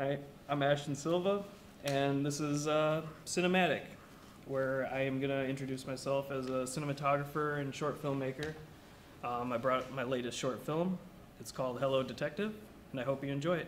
Hi, I'm Ashton Silva, and this is Cinematic, where I am going to introduce myself as a cinematographer and short filmmaker. I brought my latest short film. It's called Hello Detective, and I hope you enjoy it.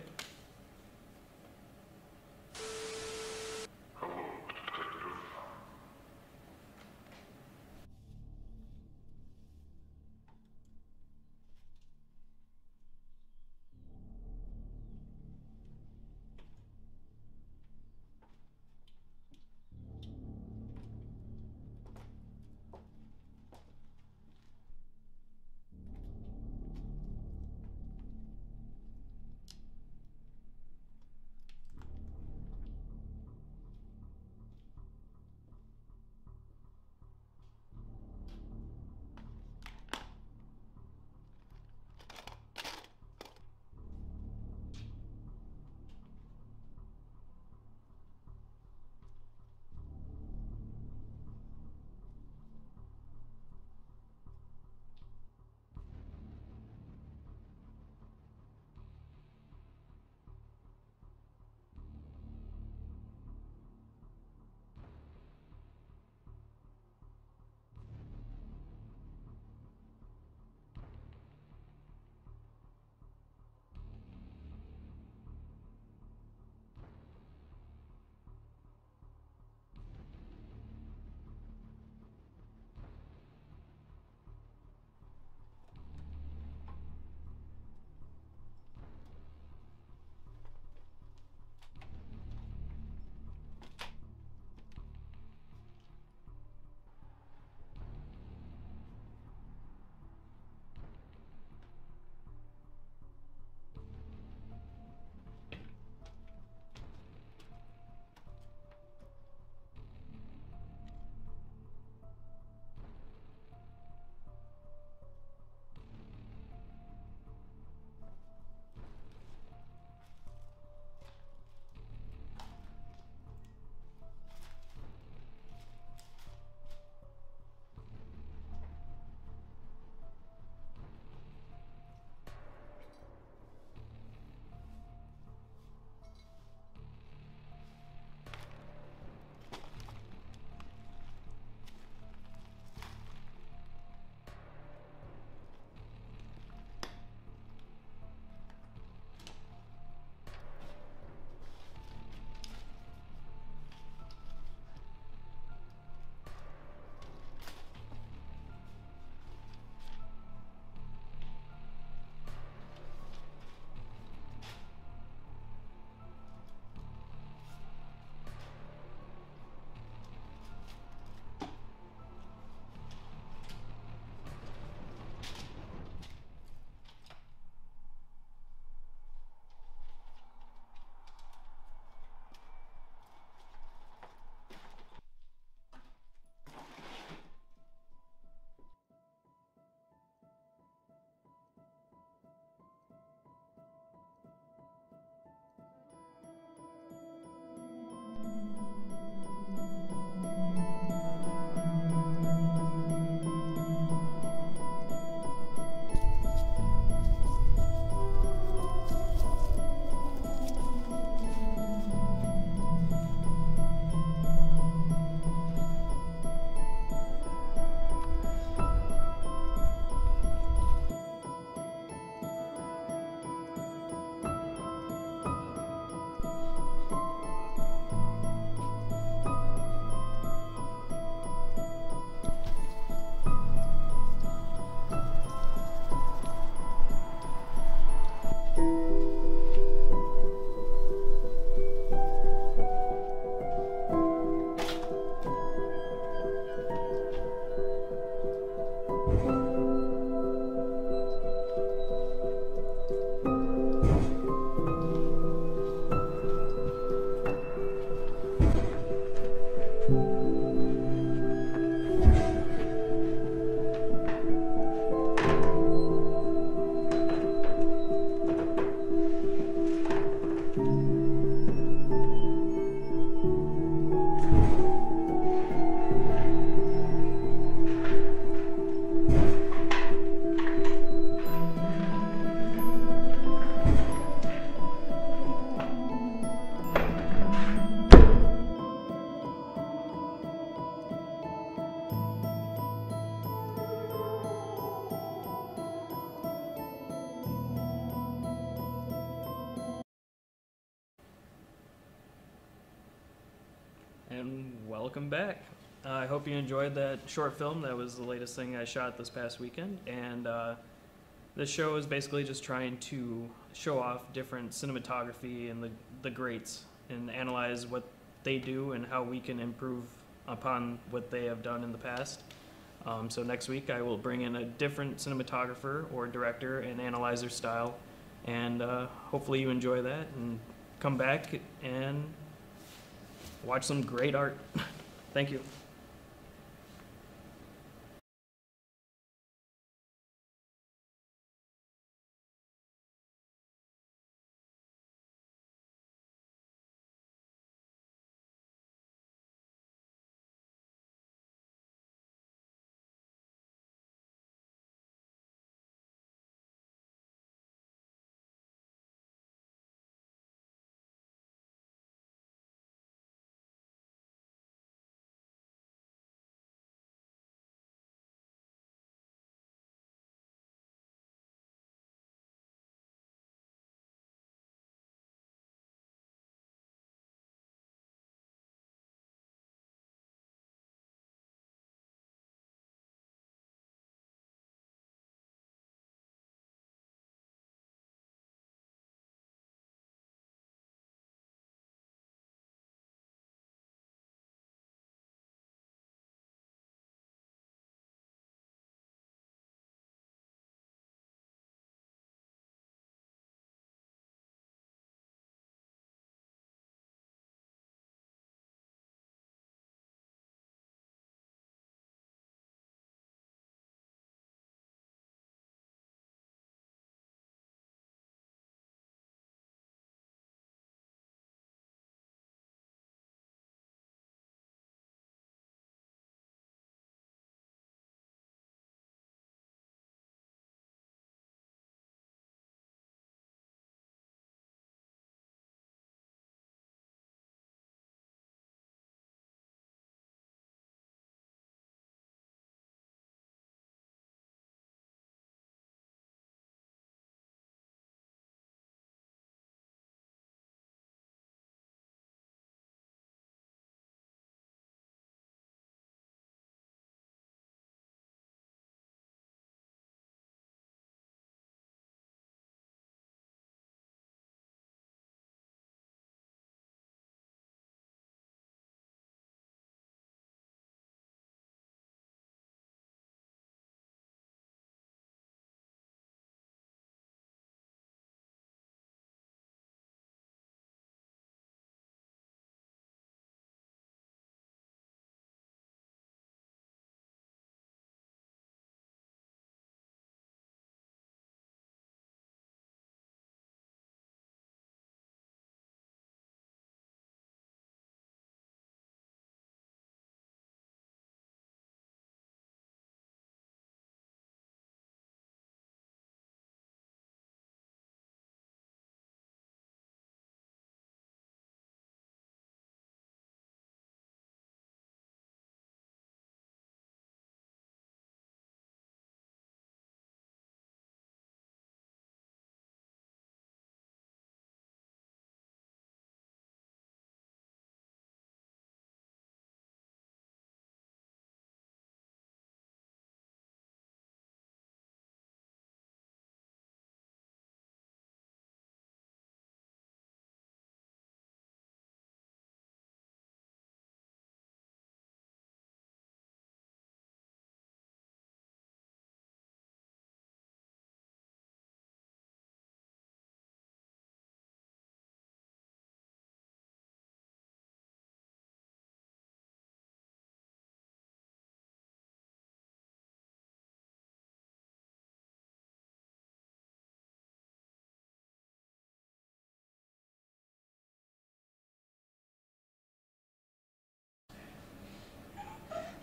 and welcome back. I hope you enjoyed that short film. That was the latest thing I shot this past weekend, and this show is basically just trying to show off different cinematography and the greats and analyze what they do and how we can improve upon what they have done in the past. So next week I will bring in a different cinematographer or director and analyze their style, and hopefully you enjoy that and come back and watch some great art. Thank you.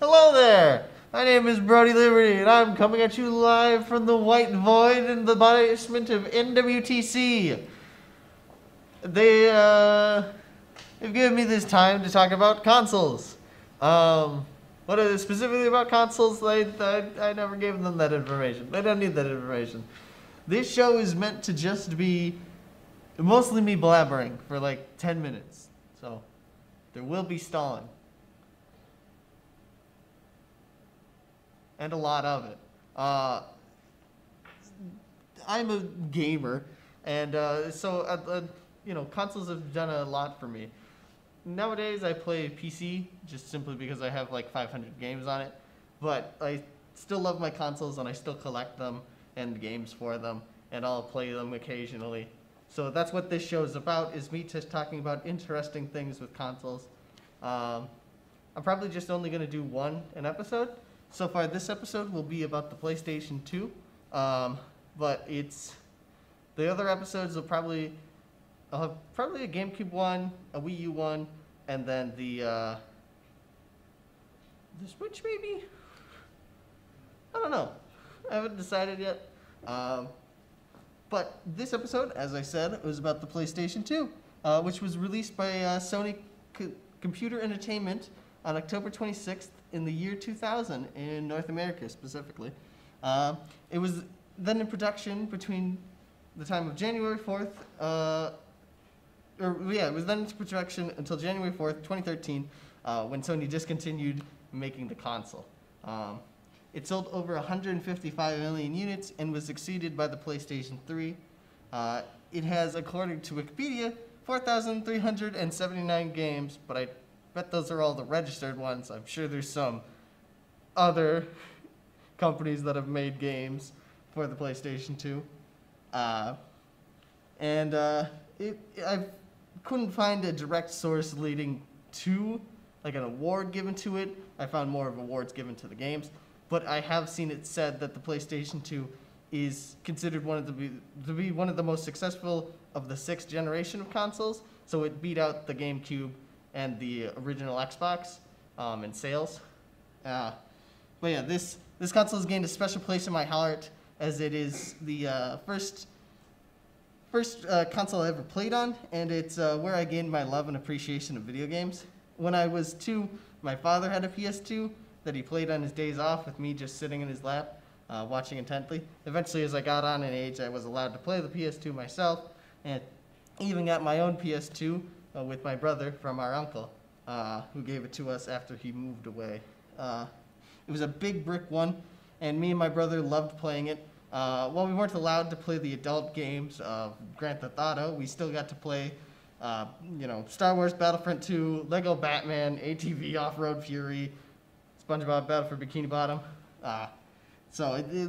Hello there! My name is Brody Liberty, and I'm coming at you live from the White Void in the basement of NWTC. They've given me this time to talk about consoles. What is it specifically about consoles? I never gave them that information. They don't need that information. This show is meant to just be mostly me blabbering for like 10 minutes. So there will be stalling. and a lot of it. I'm a gamer, and consoles have done a lot for me. Nowadays, I play PC just simply because I have like 500 games on it, but I still love my consoles and I still collect them and games for them, and I'll play them occasionally. So that's what this show is about, is me just talking about interesting things with consoles. I'm probably just only going to do an episode. So far, this episode will be about the PlayStation 2, but the other episodes will probably I'll have probably a GameCube one, a Wii U one, and then the Switch maybe? I don't know. I haven't decided yet. But this episode, as I said, was about the PlayStation 2, which was released by Sony Computer Entertainment on October 26th in the year 2000 in North America specifically. It was then in production between the time of January 4th, it was then in production until January 4th, 2013, when Sony discontinued making the console. It sold over 155 million units and was succeeded by the PlayStation 3. It has, according to Wikipedia, 4,379 games, but I bet those are all the registered ones. I'm sure there's some other companies that have made games for the PlayStation 2. I couldn't find a direct source leading to like an award given to it. I found more of awards given to the games, but I have seen it said that the PlayStation 2 is considered to be one of the most successful of the 6th generation of consoles. So it beat out the GameCube and the original Xbox in sales. But yeah, this console has gained a special place in my heart, as it is the first console I ever played on, and it's where I gained my love and appreciation of video games. When I was 2, my father had a PS2 that he played on his days off with me just sitting in his lap, watching intently. Eventually, as I got on in age, I was allowed to play the PS2 myself, and even got my own PS2 with my brother from our uncle, who gave it to us after he moved away. It was a big brick one, and me and my brother loved playing it. While we weren't allowed to play the adult games of Grand Theft Auto, we still got to play, Star Wars Battlefront 2, Lego Batman, ATV Off-Road Fury, SpongeBob Battle for Bikini Bottom.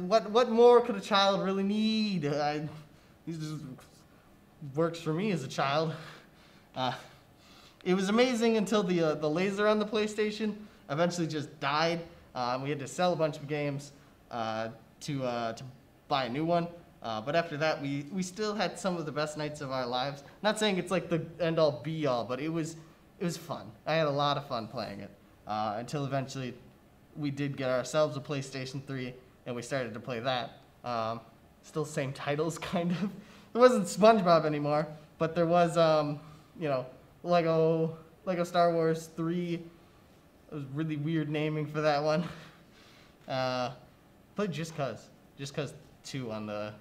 What more could a child really need? This just works for me as a child. It was amazing until the laser on the PlayStation eventually just died. We had to sell a bunch of games to buy a new one. But after that, we still had some of the best nights of our lives. Not saying it's like the end-all be-all, but it was fun. I had a lot of fun playing it until eventually we did get ourselves a PlayStation 3, and we started to play that. Still same titles, kind of. There wasn't SpongeBob anymore, but there was, Lego Star Wars 3. It was really weird naming for that one. Played Just Cause 2 on the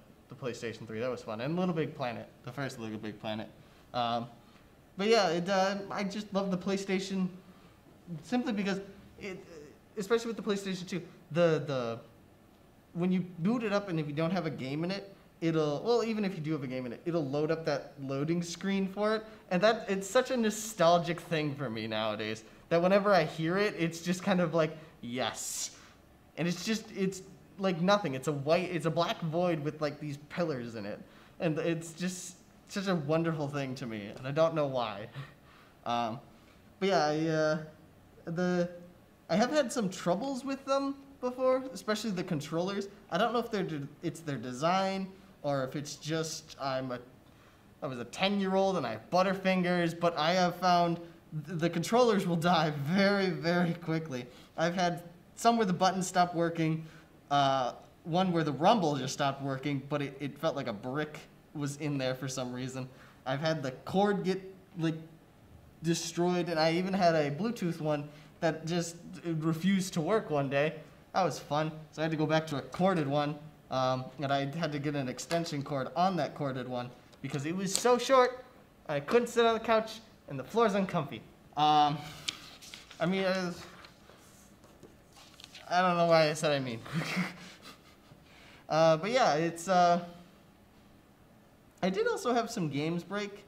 PlayStation 3. That was fun. And Little Big Planet, the first Little Big Planet. But yeah, I just love the PlayStation simply because especially with the PlayStation 2, when you boot it up and if you don't have a game in it, even if you do have a game in it, it'll load up that loading screen for it. And it's such a nostalgic thing for me nowadays that whenever I hear it, it's just kind of like, yes. And it's like nothing. It's a black void with like these pillars in it. And it's just such a wonderful thing to me, and I don't know why. But yeah, I have had some troubles with them before, especially the controllers. I don't know if it's their design or if it's just I was a 10-year-old and I have butterfingers, but I have found the controllers will die very, very quickly. I've had some where the buttons stopped working, one where the rumble just stopped working, but it felt like a brick was in there for some reason. I've had the cord get like destroyed, and I even had a Bluetooth one that just refused to work one day. That was fun, so I had to go back to a corded one, and I had to get an extension cord on that corded one because it was so short, I couldn't sit on the couch, and the floor's uncomfy. I I don't know why I said I mean. But yeah, it's. I did also have some games break.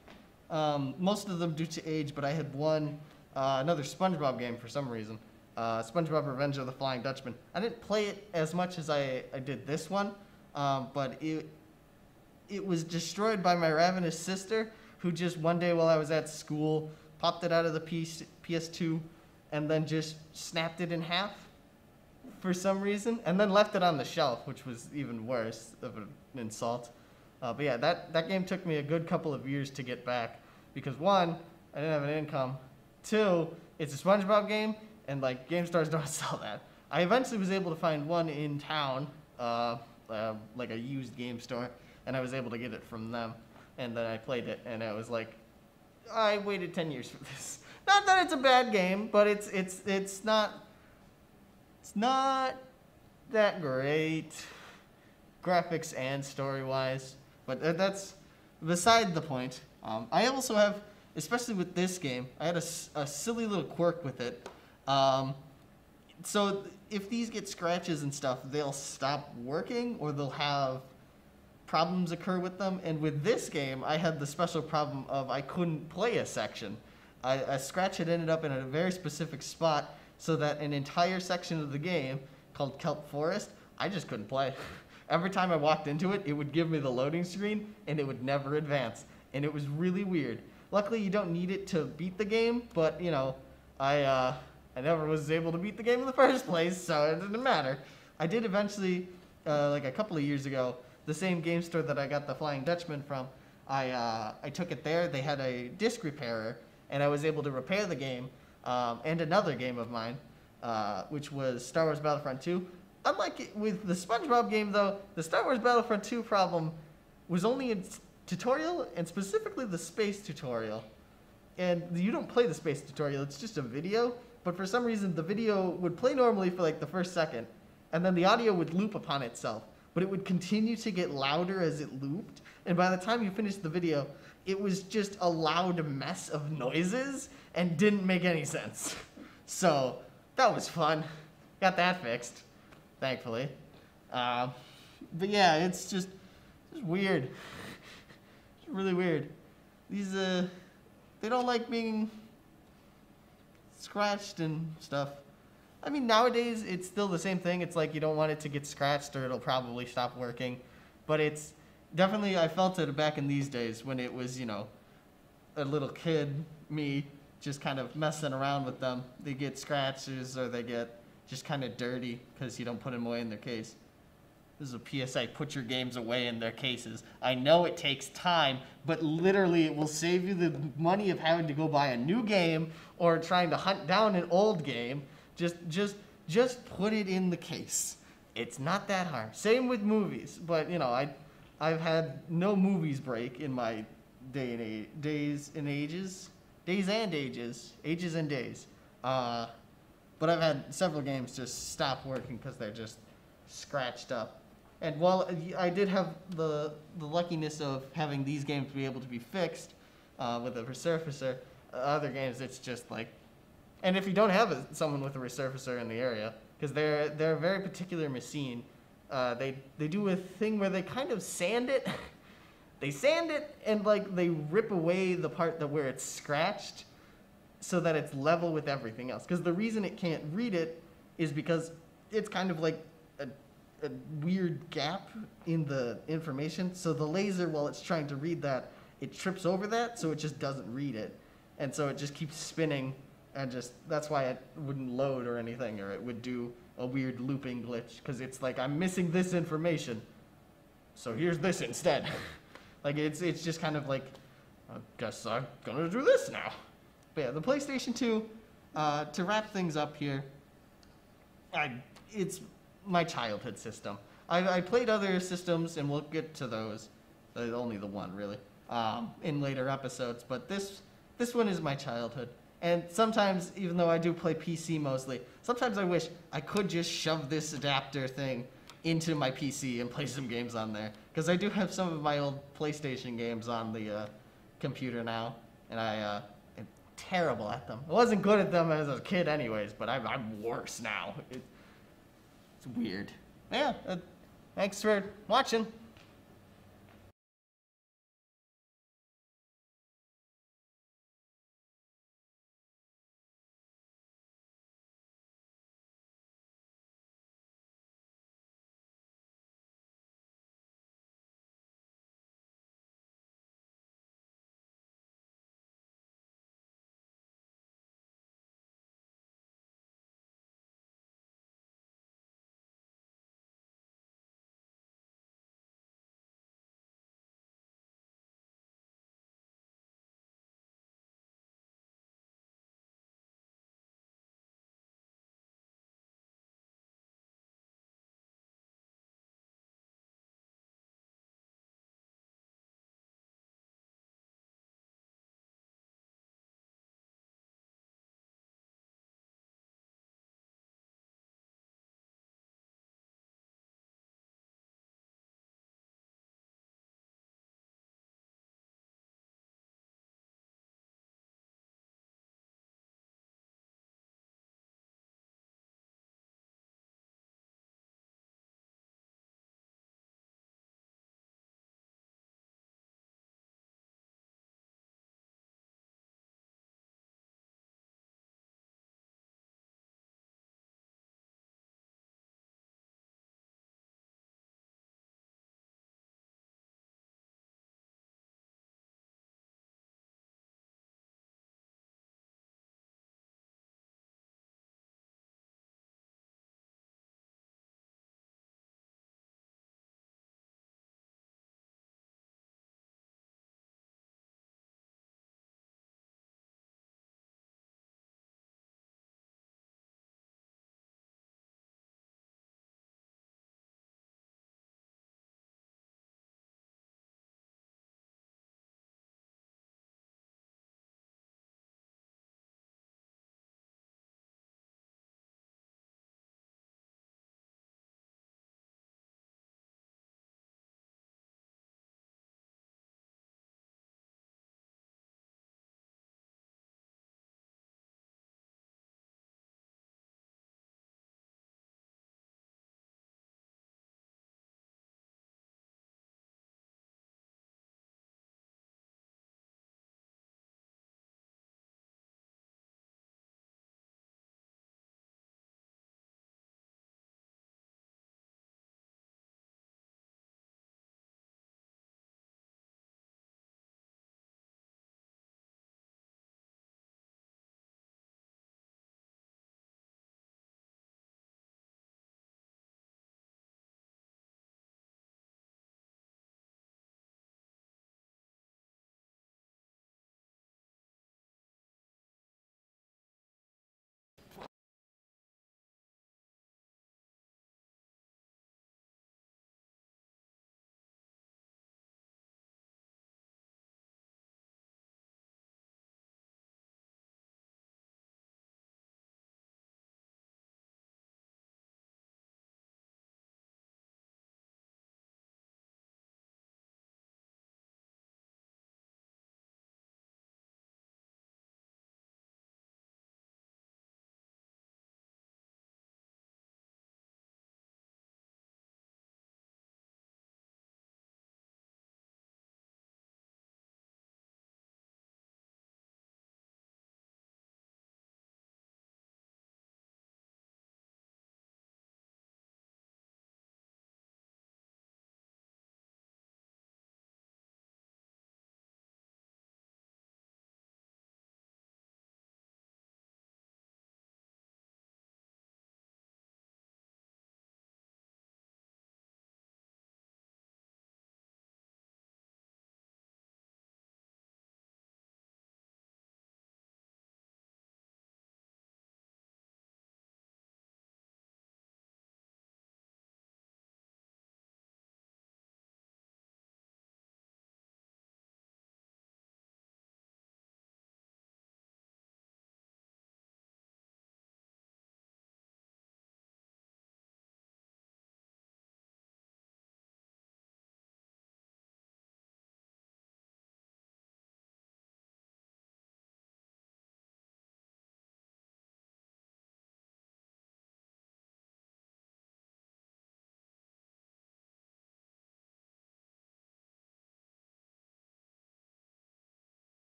Most of them due to age, but I had one another SpongeBob game for some reason. SpongeBob Revenge of the Flying Dutchman. I didn't play it as much as I did this one, but it was destroyed by my ravenous sister, who just one day while I was at school popped it out of the PS2 and then just snapped it in half for some reason, and then left it on the shelf, which was even worse of an insult. But yeah, that game took me a good couple of years to get back because one, I didn't have an income. Two, it's a SpongeBob game, and like game stores don't sell that. I eventually was able to find one in town, like a used game store, and I was able to get it from them. And then I played it, and I was like, I waited 10 years for this. Not that it's a bad game, but it's not that great, graphics and story-wise. But that's beside the point. I also have, especially with this game, I had a silly little quirk with it. So if these get scratches and stuff, they'll stop working or they'll have problems occur with them. And with this game, I had the special problem of I couldn't play a section. A scratch had ended up in a very specific spot so that an entire section of the game called Kelp Forest, I just couldn't play. Every time I walked into it, it would give me the loading screen and it would never advance. And it was really weird. Luckily, you don't need it to beat the game, but you know, I never was able to beat the game in the first place, so it didn't matter. I did eventually, like a couple of years ago, the same game store that I got the Flying Dutchman from, I took it there. They had a disc repairer, and I was able to repair the game, and another game of mine, which was Star Wars Battlefront 2. Unlike it with the SpongeBob game, though, the Star Wars Battlefront 2 problem was only in tutorial, and specifically the space tutorial. And you don't play the space tutorial, it's just a video, but for some reason the video would play normally for like the first second, and then the audio would loop upon itself, but it would continue to get louder as it looped, and by the time you finished the video, it was just a loud mess of noises and didn't make any sense. So, that was fun. Got that fixed, thankfully. But yeah, it's just weird. It's really weird. These, they don't like being scratched and stuff. I mean, nowadays, it's still the same thing. It's like you don't want it to get scratched or it'll probably stop working. But it's definitely, I felt it back in these days when it was, you know, a little kid, me, just kind of messing around with them. They get scratches or they get just kind of dirty because you don't put them away in their case. This is a PSA, put your games away in their cases. I know it takes time, but literally it will save you the money of having to go buy a new game or trying to hunt down an old game. Just put it in the case. It's not that hard. Same with movies, but you know, I've had no movies break in my days and ages. But I've had several games just stop working because they're just scratched up. And while I did have the luckiness of having these games be able to be fixed with a resurfacer, other games it's just like, and if you don't have someone with a resurfacer in the area, because they're a very particular machine, they do a thing where they kind of sand it. They sand it and like they rip away the part where it's scratched so that it's level with everything else. Because the reason it can't read it is because it's kind of like a weird gap in the information. So the laser, while it's trying to read that, it trips over that, so it just doesn't read it. And so it just keeps spinning, and that's why it wouldn't load or anything, or it would do a weird looping glitch, because it's like, I'm missing this information, so here's this instead. Like, it's just kind of like, I guess I'm gonna do this now. But yeah, the PlayStation 2, to wrap things up here, it's my childhood system. I played other systems, and we'll get to those, only the one really, in later episodes, but this one is my childhood. And sometimes, even though I do play PC mostly, sometimes I wish I could just shove this adapter thing into my PC and play some games on there. Because I do have some of my old PlayStation games on the computer now, and I'm terrible at them. I wasn't good at them as a kid anyways, but I'm worse now. It's weird. But yeah, thanks for watching.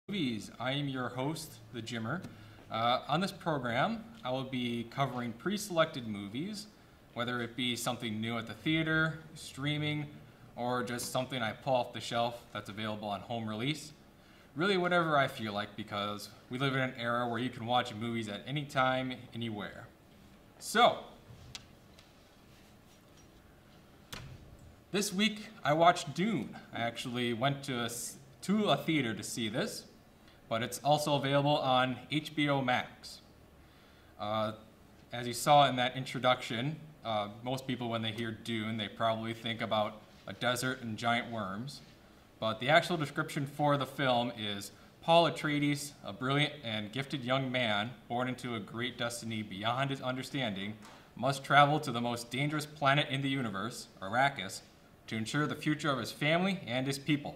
Movies. I am your host, the Jimmer. On this program, I will be covering pre-selected movies, whether it be something new at the theater, streaming, or just something I pull off the shelf that's available on home release. Really whatever I feel like, because we live in an era where you can watch movies at any time, anywhere. So, this week I watched Dune. I actually went to a theater to see this, but it's also available on HBO Max. As you saw in that introduction, most people when they hear Dune, they probably think about a desert and giant worms. But the actual description for the film is Paul Atreides, a brilliant and gifted young man born into a great destiny beyond his understanding, must travel to the most dangerous planet in the universe, Arrakis, to ensure the future of his family and his people.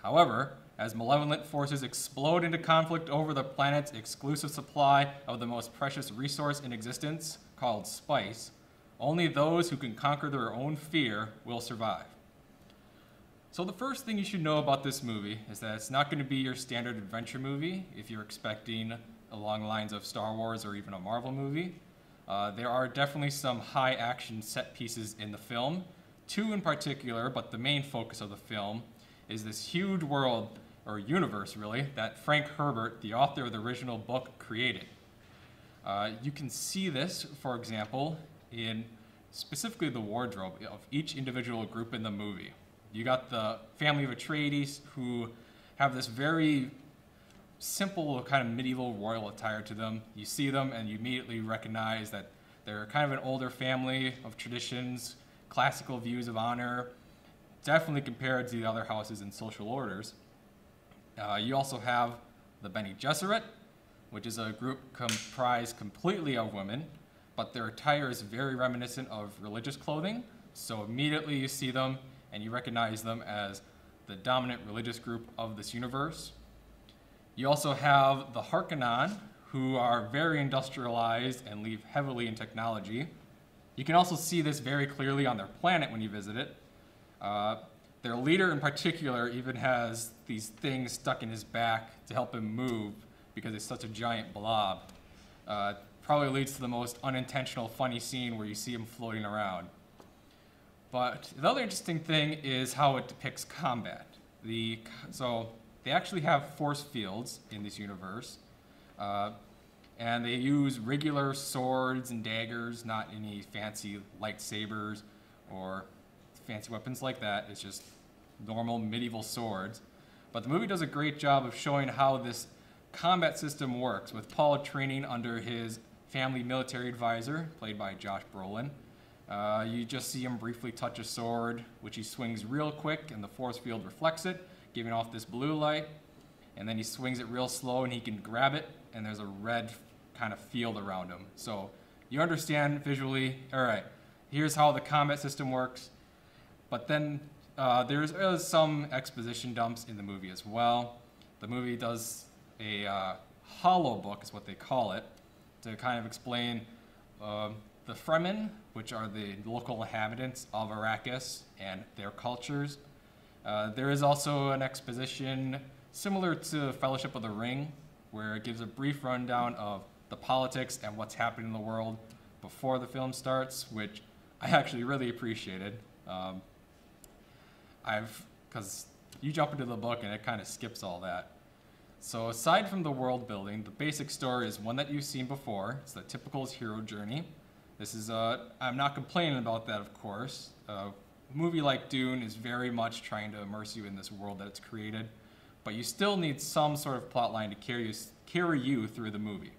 However, as malevolent forces explode into conflict over the planet's exclusive supply of the most precious resource in existence, called spice, only those who can conquer their own fear will survive. So the first thing you should know about this movie is that it's not going to be your standard adventure movie if you're expecting along the lines of Star Wars or even a Marvel movie. There are definitely some high action set pieces in the film, two in particular, but the main focus of the film is this huge world, or universe really, that Frank Herbert, the author of the original book, created. You can see this, for example, in specifically the wardrobe of each individual group in the movie. You got the family of Atreides, who have this very simple kind of medieval royal attire to them. You see them and you immediately recognize that they're kind of an older family of traditions, classical views of honor, definitely compared to the other houses and social orders. You also have the Bene Gesserit, which is a group comprised completely of women, but their attire is very reminiscent of religious clothing, so immediately you see them and you recognize them as the dominant religious group of this universe. You also have the Harkonnen, who are very industrialized and live heavily in technology. You can also see this very clearly on their planet when you visit it. Their leader in particular even has these things stuck in his back to help him move because he's such a giant blob. Probably leads to the most unintentional funny scene where you see him floating around. But the other interesting thing is how it depicts combat. So they actually have force fields in this universe, and they use regular swords and daggers, not any fancy lightsabers or fancy weapons like that. It's just normal medieval swords. But the movie does a great job of showing how this combat system works, with Paul training under his family military advisor, played by Josh Brolin. You just see him briefly touch a sword, which he swings real quick and the force field reflects it, giving off this blue light. And then he swings it real slow and he can grab it, and there's a red kind of field around him. So you understand visually, all right, here's how the combat system works. But then there's some exposition dumps in the movie as well. The movie does a hollow book, is what they call it, to kind of explain the Fremen, which are the local inhabitants of Arrakis and their cultures. There is also an exposition similar to Fellowship of the Ring, where it gives a brief rundown of the politics and what's happening in the world before the film starts, which I actually really appreciated. Because you jump into the book and it kind of skips all that. So aside from the world building, the basic story is one that you've seen before. It's the typical hero journey. This is, I'm not complaining about that, of course. A movie like Dune is very much trying to immerse you in this world that it's created, but you still need some sort of plot line to carry you through the movie.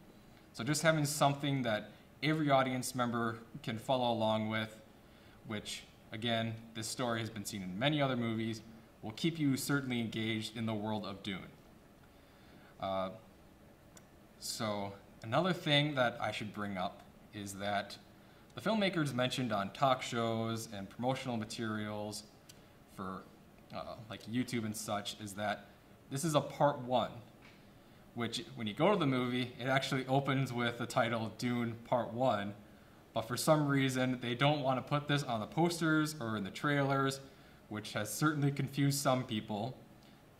So just having something that every audience member can follow along with, which, again, this story has been seen in many other movies, will keep you certainly engaged in the world of Dune. So another thing that I should bring up is that the filmmakers mentioned on talk shows and promotional materials for like YouTube and such is that this is a part one, which when you go to the movie, it actually opens with the title Dune Part 1, but for some reason they don't want to put this on the posters or in the trailers, which has certainly confused some people.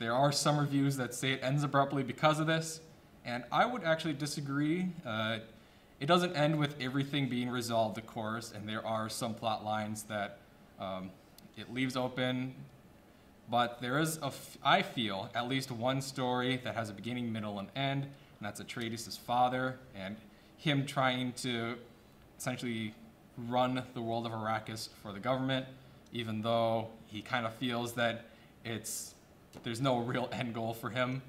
There are some reviews that say it ends abruptly because of this, and I would actually disagree. It doesn't end with everything being resolved, of course, and there are some plot lines that it leaves open, but there is, I feel, at least one story that has a beginning, middle, and end, and that's Atreides' father, and him trying to essentially run the world of Arrakis for the government, even though he kind of feels that there's no real end goal for him.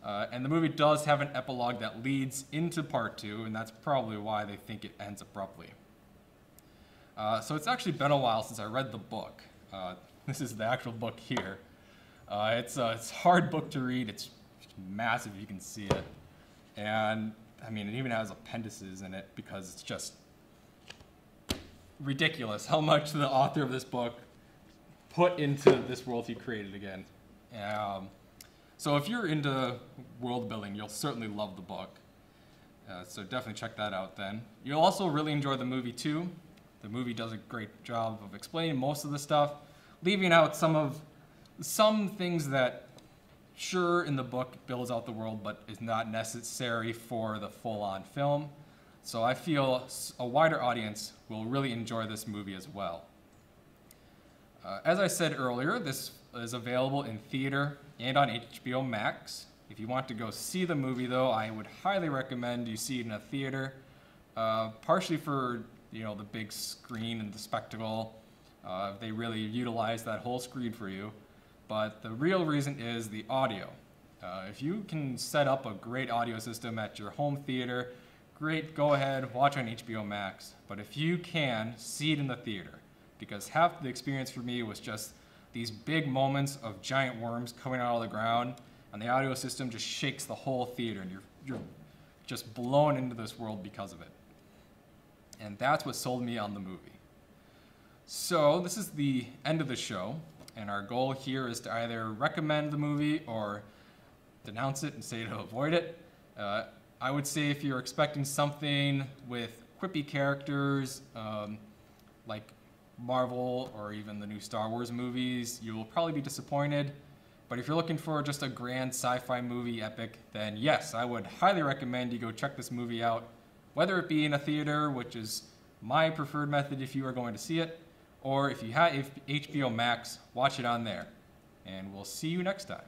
And the movie does have an epilogue that leads into part 2, and that's probably why they think it ends abruptly. So it's actually been a while since I read the book. This is the actual book here. It's a hard book to read. It's massive, you can see it. And I mean, it even has appendices in it because it's just ridiculous how much the author of this book put into this world he created again. So if you're into world building, you'll certainly love the book. So definitely check that out then. You'll also really enjoy the movie too. The movie does a great job of explaining most of the stuff, leaving out some things that sure in the book builds out the world, but is not necessary for the full-on film. So I feel a wider audience will really enjoy this movie as well. As I said earlier, this is available in theater and on HBO Max. If you want to go see the movie, though, I would highly recommend you see it in a theater, partially for the big screen and the spectacle. They really utilize that whole screen for you. But the real reason is the audio. If you can set up a great audio system at your home theater, great, go ahead, watch on HBO Max. But if you can, see it in the theater. Because half the experience for me was just these big moments of giant worms coming out of the ground, and the audio system just shakes the whole theater, and you're just blown into this world because of it. And that's what sold me on the movie. So this is the end of the show, and our goal here is to either recommend the movie or denounce it and say to avoid it. I would say if you're expecting something with quippy characters, like Marvel or even the new Star Wars movies, you will probably be disappointed. But if you're looking for just a grand sci-fi movie epic, then yes, I would highly recommend you go check this movie out, whether it be in a theater, which is my preferred method if you are going to see it, or if you have HBO Max, watch it on there. And we'll see you next time.